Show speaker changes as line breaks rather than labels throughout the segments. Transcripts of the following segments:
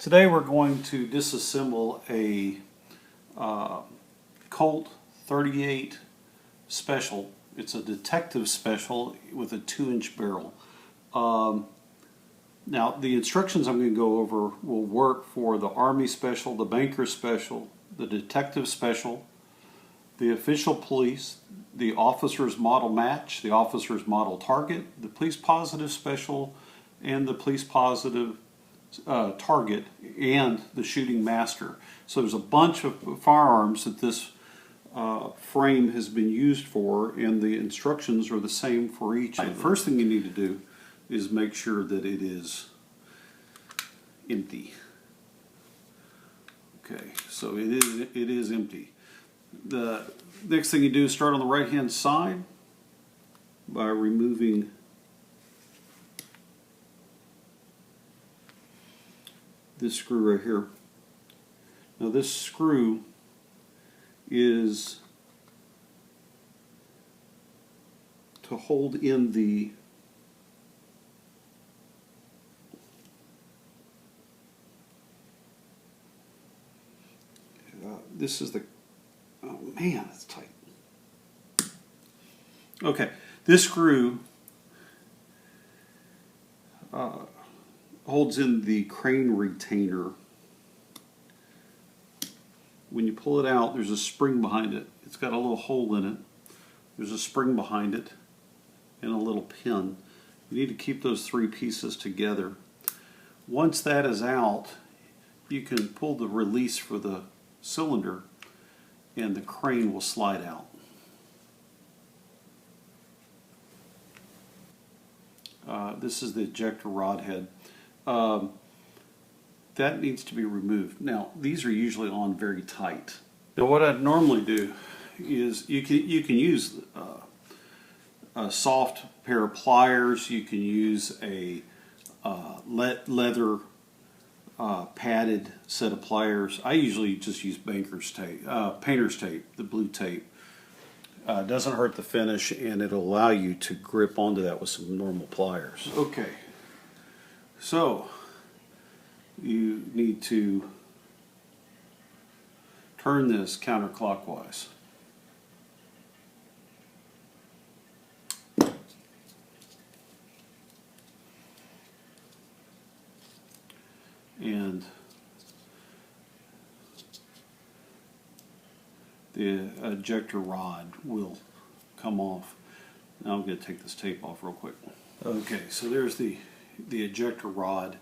Today we're going to disassemble a Colt 38 Special. It's a detective special with a 2-inch barrel. Now the instructions I'm going to go over will work for the Army Special, the Banker Special, the Detective Special, the Official Police, the Officer's Model Match, the Officer's Model Target, the Police Positive Special, and the Police Positive Target, and the Shooting Master. So there's a bunch of firearms that this frame has been used for, and the instructions are the same for each. The first thing you need to do is make sure that it is empty. Okay, so it is empty. The next thing you do is start on the right hand side by removing this screw right here. Now this screw is to hold in the this is the, oh man, it's tight. Okay, this screw holds in the crane retainer. When you pull it out, there's a spring behind it. It's got a little hole in it. There's a spring behind it and a little pin. You need to keep those three pieces together. Once that is out, you can pull the release for the cylinder and the crane will slide out. This is the ejector rod head. That needs to be removed. Now these are usually on very tight. Now what I'd normally do is you can use a soft pair of pliers. You can use a leather padded set of pliers. I usually just use banker's tape, painter's tape, the blue tape. Doesn't hurt the finish, and it'll allow you to grip onto that with some normal pliers. Okay, so you need to turn this counterclockwise. And the ejector rod will come off. Now I'm going to take this tape off real quick. Okay, so there's the ejector rod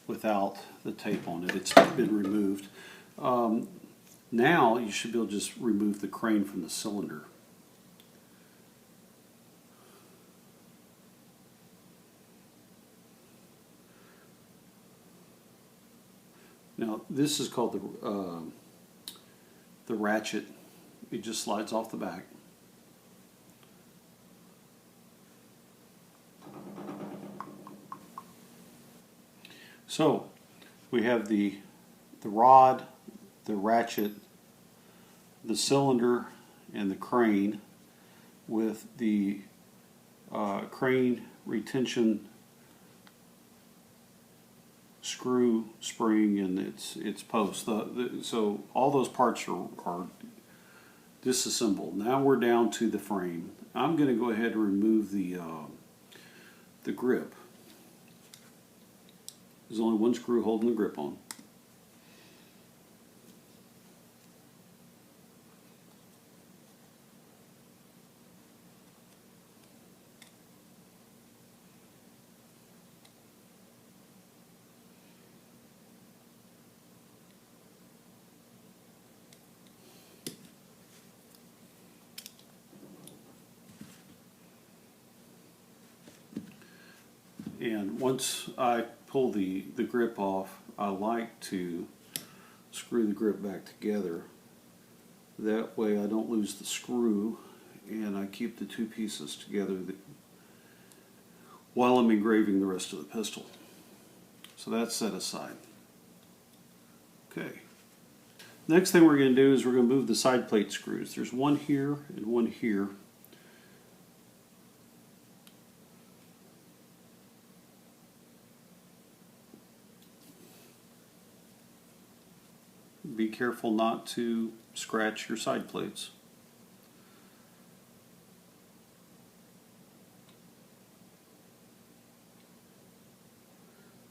without the tape on it. It's been removed. Now you should be able to just remove the crane from the cylinder. Now this is called the ratchet. It just slides off the back. So we have the rod, the ratchet, the cylinder, and the crane with the crane retention screw, spring, and its post. So all those parts are disassembled. Now we're down to the frame. I'm going to go ahead and remove the grip. There's only one screw holding the grip on. And once I pull the grip off, I like to screw the grip back together. That way I don't lose the screw, and I keep the two pieces together while I'm engraving the rest of the pistol. So that's set aside. Okay. Next thing we're going to do is we're going to move the side plate screws. There's one here and one here. be careful not to scratch your side plates.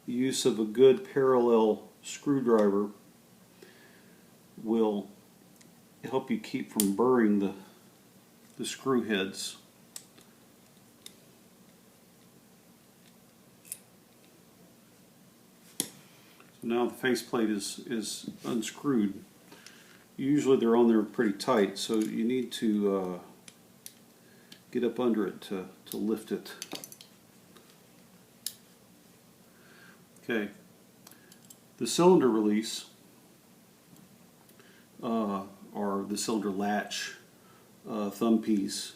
The use of a good parallel screwdriver will help you keep from burring the screw heads. So now the faceplate is unscrewed. Usually they're on there pretty tight, so you need to get up under it to lift it. Okay, the cylinder release or the cylinder latch thumb piece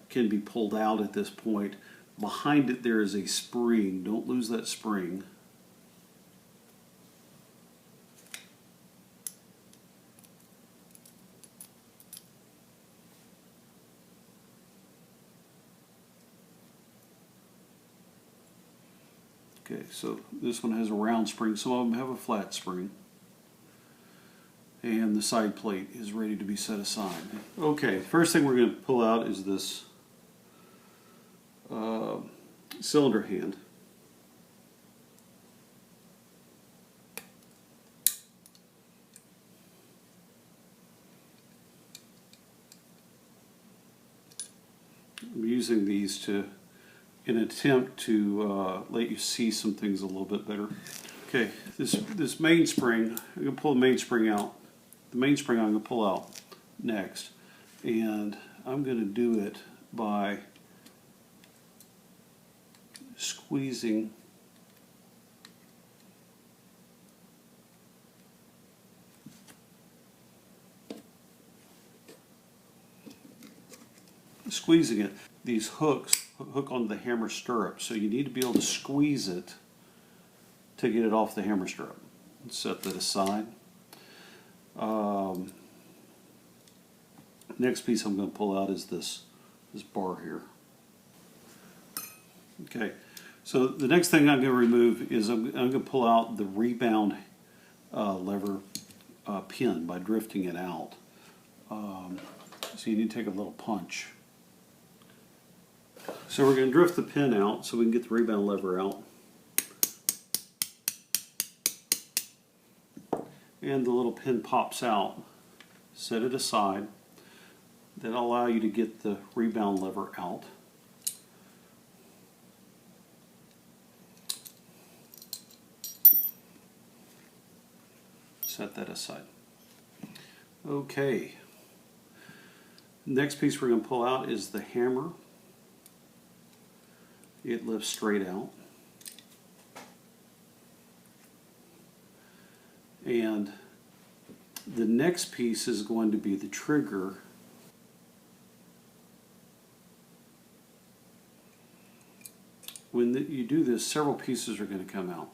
can be pulled out at this point. Behind it there is a spring. Don't lose that spring. Okay, so this one has a round spring. Some of them have a flat spring. And the side plate is ready to be set aside. Okay, first thing we're going to pull out is this cylinder hand. I'm using these in an attempt to let you see some things a little bit better. Okay, this mainspring, I'm going to pull the mainspring out. The mainspring I'm going to pull out next, and I'm going to do it by squeezing it. These hooks hook onto the hammer stirrup, so you need to be able to squeeze it to get it off the hammer stirrup. Set that aside. Next piece I'm going to pull out is this bar here. Okay, so the next thing I'm going to remove is I'm going to pull out the rebound lever pin by drifting it out. So you need to take a little punch. So we're going to drift the pin out so we can get the rebound lever out. And the little pin pops out. Set it aside. That'll allow you to get the rebound lever out. Set that aside. Okay. Next piece we're going to pull out is the hammer. It lifts straight out. And the next piece is going to be the trigger. When you do this, several pieces are going to come out.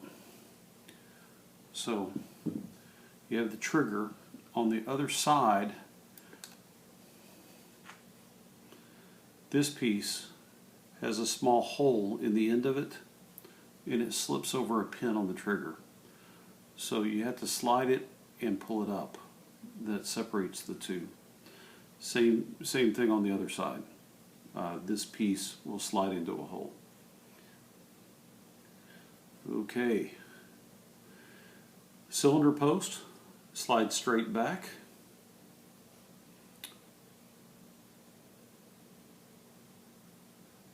So you have the trigger on the other side. This piece has a small hole in the end of it, and it slips over a pin on the trigger. So you have to slide it and pull it up. That separates the two. Same thing on the other side. This piece will slide into a hole. Okay. Cylinder post slides straight back.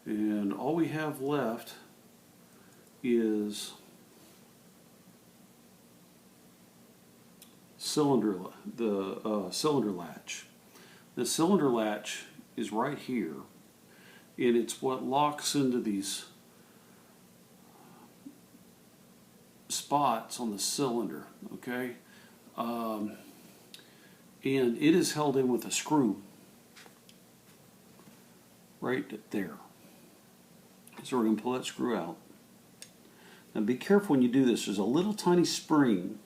And all we have left is the cylinder latch. The cylinder latch is right here, and it's what locks into these spots on the cylinder, okay? And it is held in with a screw right there. So we're going to pull that screw out. Now be careful when you do this. There's a little tiny spring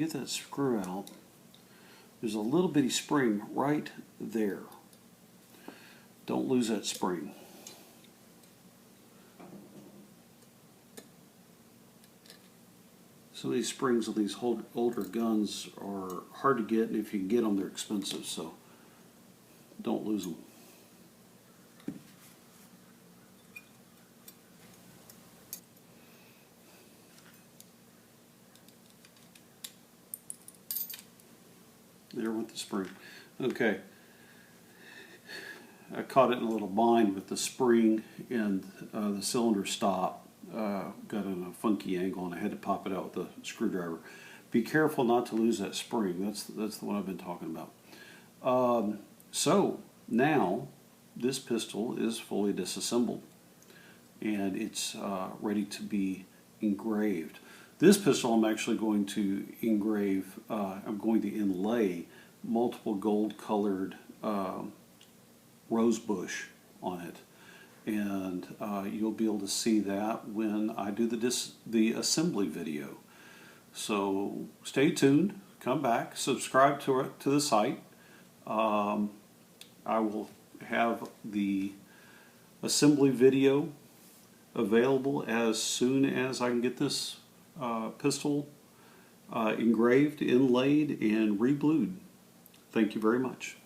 get that screw out, there's a little bitty spring right there. Don't lose that spring. Some of these springs on these older guns are hard to get, and if you can get them, they're expensive, so don't lose them. There went the spring. Okay. I caught it in a little bind with the spring and the cylinder stop. Got in a funky angle and I had to pop it out with a screwdriver. Be careful not to lose that spring. That's the one I've been talking about. So now this pistol is fully disassembled and it's ready to be engraved. This pistol I'm actually going to engrave, I'm going to inlay multiple gold colored rose bush on it. And you'll be able to see that when I do the assembly video. So stay tuned, come back, subscribe to the site. I will have the assembly video available as soon as I can get this pistol engraved, inlaid, and reblued. Thank you very much.